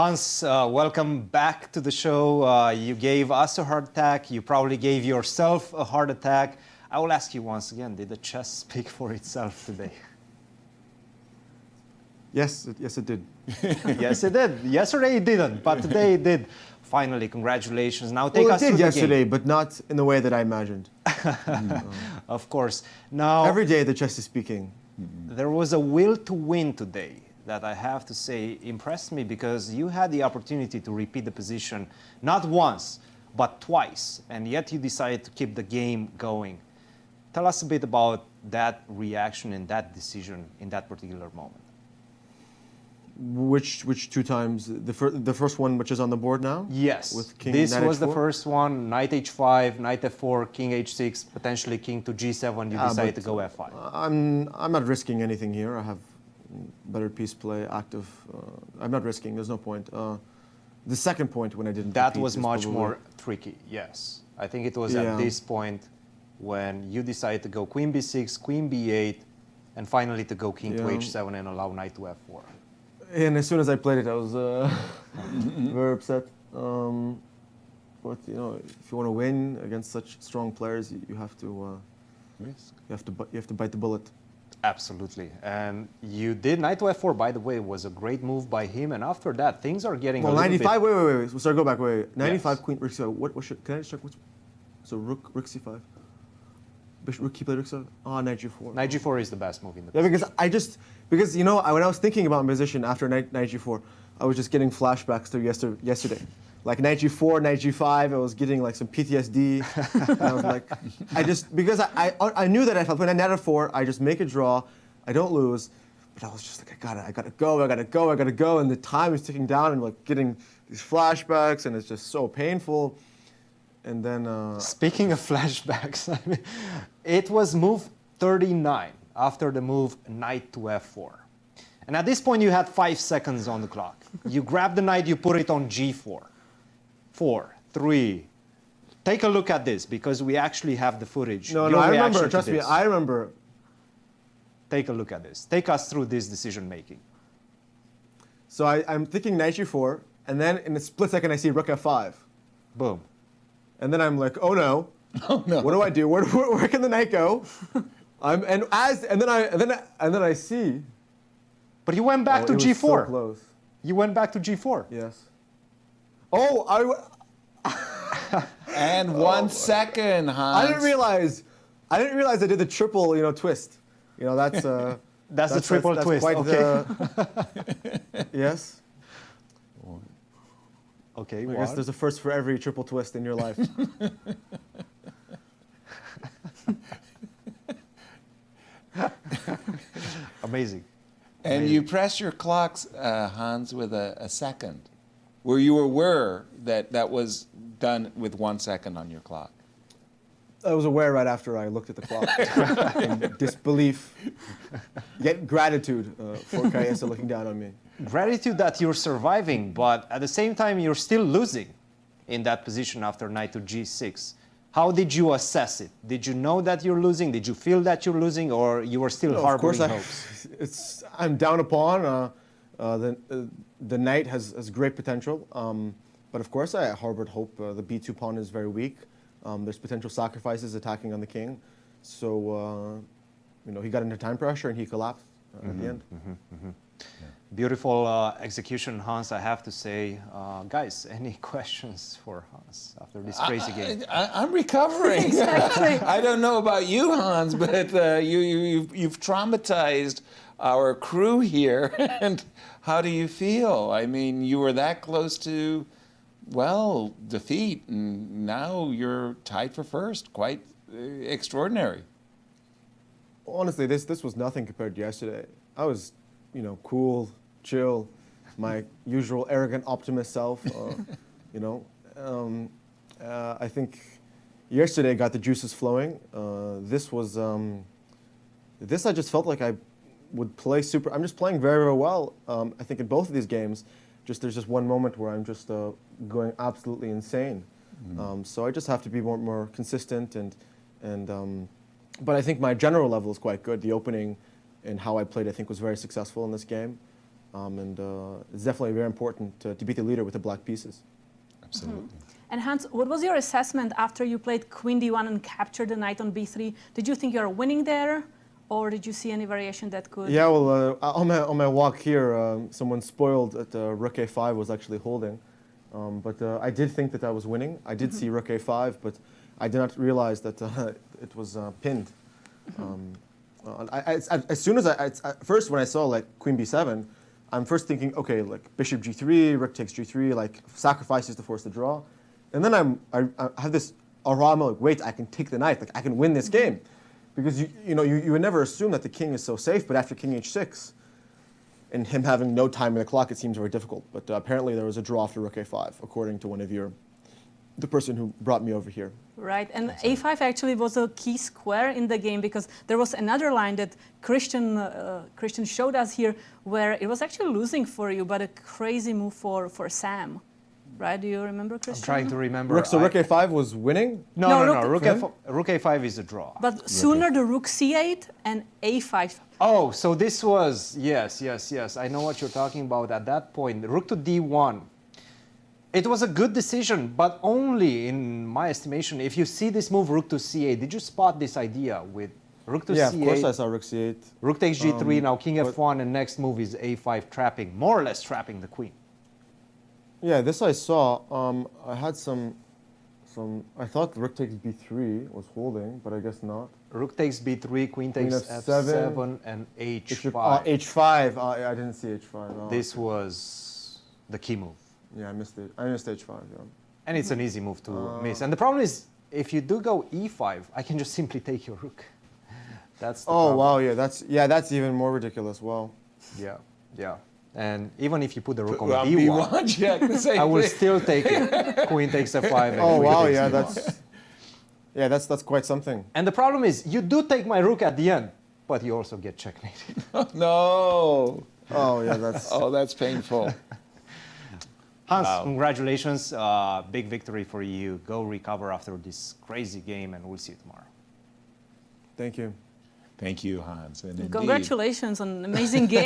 Hans, welcome back to the show. You gave us a heart attack. You probably gave yourself a heart attack. I will ask you once again, did the chess speak for itself today? Yes, it did. Yes, it did. Yesterday it didn't, but today it did. Finally, congratulations. Now take us it through did the yesterday, game. but not in the way that I imagined. Of course. Now, Every day the chess is speaking. there was a will to win today that I have to say impressed me because you had the opportunity to repeat the position not once, but twice, and yet you decided to keep the game going. Tell us a bit about that reaction and that decision in that particular moment. Which two times? The first one, which is on the board now? Yes, With king, this knight was the h4? first one, knight h5, knight f4, king h6, potentially king to g7, you decided to go f5. I'm not risking anything here. I have better piece play, active. I'm not risking. There's no point. The second point when I didn't. That repeat was is much probably- more tricky, yes. I think it was Yeah. at this point when you decided to go queen b6, queen b8, and finally to go king to Yeah. h7 and allow knight to f4. And as soon as I played it, I was very upset. But you know, if you want to win against such strong players, you have to Risk. you have to bite the bullet. Absolutely. And you did knight to f4, by the way, was a great move by him. And after that, things are getting Well, a little 95. bit... Wait. Sorry, go back. Wait. 95. Yes. Queen. Rook c5. What should? Can I just check? So rook c5. Bishop rook play rook c5. Oh, knight g4. Knight g4 is the best move in the Yeah, because you know when I was thinking about my position after knight g4, I was just getting flashbacks to yesterday. Like knight g4, knight g5, I was getting like some PTSD. And I was like, because I knew that if I put knight f4, I just make a draw, I don't lose. But I was just like, I gotta go, and the time is ticking down, and like getting these flashbacks, and it's just so painful. And then Speaking of flashbacks, I mean, it was move 39 after the move knight to f4. And at this point, you had 5 seconds on the clock. You grab the knight, you put it on g4. 4, 3. Take a look at this because we actually have the footage. no, Your I reaction remember. to Trust me, this. I remember. Take a look at this. Take us through this decision making. So I'm thinking knight g4, and then in a split second I see rook f5. Boom. And then I'm like, oh no. Oh no. What do I do? Where can the knight go? And then I see. But you went back to it was g4. So close. You went back to g4. Yes. Oh, And 1 second, Hans. I didn't realize I did the triple, twist. That's That's the triple twist. Quite Okay. Yes. Okay, I what? guess there's a first for every triple twist in your life. Amazing. And you press your clocks, Hans, with a second, where you were aware that was done with 1 second on your clock. I was aware right after I looked at the clock. In disbelief, yet gratitude for Kayesa looking down on me. Gratitude that you're surviving, but at the same time, you're still losing in that position after knight to g6. How did you assess it? Did you know that you're losing? Did you feel that you're losing, or you were still harboring hopes? I'm down upon. The knight has great potential, but of course I harbored hope. The b2 pawn is very weak. There's potential sacrifices attacking on the king, so he got into time pressure and he collapsed at the end. Beautiful execution, Hans, I have to say. Guys, any questions for Hans after this crazy game? I'm recovering. I don't know about you, Hans, but you've traumatized our crew here. And how do you feel? I mean, you were that close to, well, defeat, and now you're tied for first. Quite extraordinary. Honestly, this was nothing compared to yesterday. I was, cool, chill, my usual arrogant optimist self. I think yesterday got the juices flowing. This I just felt like I would play super. I'm just playing very, very well. I think in both of these games, there's just one moment where I'm just going absolutely insane. So I just have to be more consistent but I think my general level is quite good. The opening and how I played, I think, was very successful in this game. and it's definitely very important to beat the leader with the black pieces. Absolutely. And Hans, what was your assessment after you played Queen D1 and captured the knight on B3? Did you think you were winning there, or did you see any variation that could? Yeah, well, on my walk here, someone spoiled that Rook A5 was actually holding, but I did think that I was winning. I did see Rook A5, but I did not realize that it was pinned. As soon as first when I saw like Queen B7, I'm first thinking, okay, like Bishop G3, Rook takes G3, like sacrifices to force the draw. And then I have this aura, like, wait, I can take the knight, like I can win this game. Because you would never assume that the king is so safe, but after King H6, and him having no time in the clock, it seems very difficult. But apparently there was a draw after Rook A5, according to the person who brought me over here. Right, and A5 actually was a key square in the game because there was another line that Christian showed us here where it was actually losing for you, but a crazy move for Sam. Right? Do you remember, Christian? I'm trying to remember. So Rook A5 was winning? No. Rook Rook A5 is a draw. But sooner the Rook C8 and A5. Oh, so this was, yes. I know what you're talking about. At that point, Rook to D1. It was a good decision, but only in my estimation. If you see this move, Rook to C8, did you spot this idea with Rook to C8? Yeah, of course I saw Rook C8. Rook takes G3, now King F1, and next move is A5 trapping, more or less trapping the queen. Yeah, this I saw. I had some. I thought Rook takes B3 was holding, but I guess not. Rook takes B3, Queen takes F7, and H5. H5. I didn't see H5. Oh. This was the key move. Yeah, I missed it. I missed H5. Yeah. And it's an easy move to miss. And the problem is, if you do go E5, I can just simply take your rook. That's the problem. Wow, that's even more ridiculous. Wow. Yeah. And even if you put the rook on B1 check, the same I will thing. still take it. Queen takes F5. And Oh queen wow, takes yeah, E1. that's quite something. And the problem is, you do take my rook at the end, but you also get checkmated. No. Oh yeah, that's. Oh, that's painful. Hans, Wow. congratulations. Big victory for you. Go recover after this crazy game, and we'll see you tomorrow. Thank you. Thank you, Hans. And indeed, Congratulations on an amazing game.